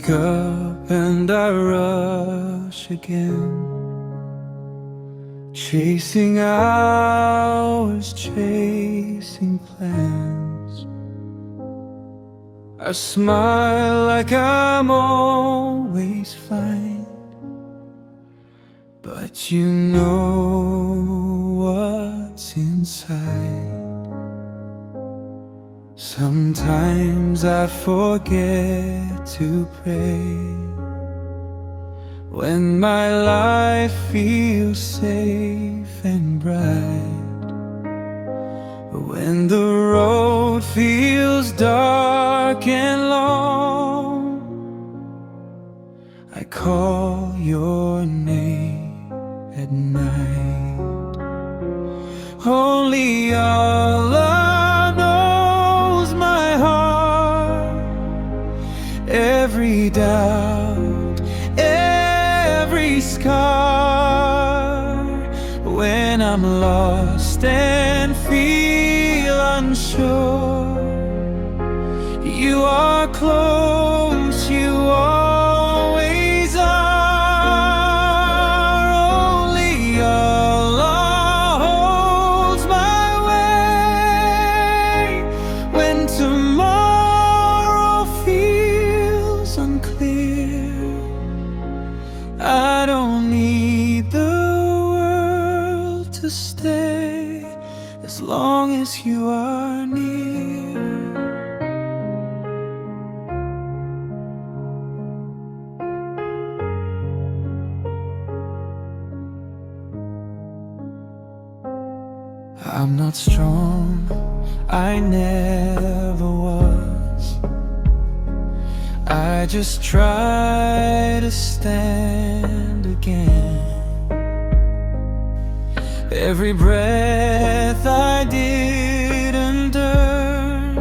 wake up and I rush again, chasing hours, chasing plans. I smile like I'm always fine, but you know what's inside. Sometimes I forget to pray when my life feels safe and bright, but when the road feels dark and long, I call your name at night. Only Allah knows my heart, every doubt, every scar. When I'm lost and feel unsure, you are close, you always are. Only Allah holds my way when tomorrow feels unclear. I don't need the world to stay as long as you are near. I'm not strong, I never was. I just try to stand again. Every breath I didn't earn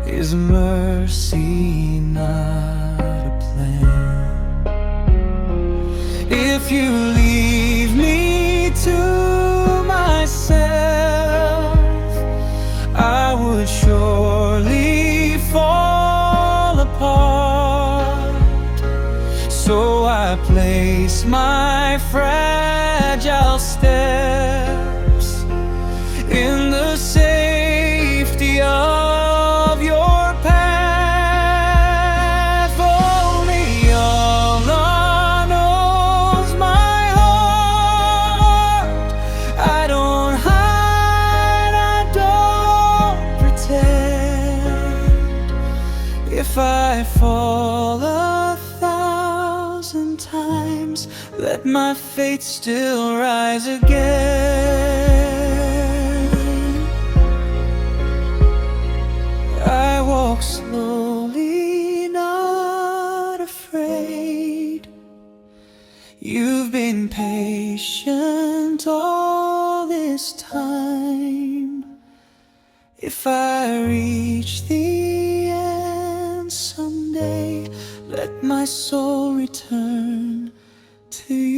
is mercy, not a plan. If you leave me to myself, I would surely fall apart. So I place my fragile steps in the safety of your path. Only Allah knows my heart. I don't hide, I don't pretend. If I fall 1,000 times, let my faith still rise again. I walk slowly, not afraid. You've been patient all this time. If I reach the end someday, let my soul return to you.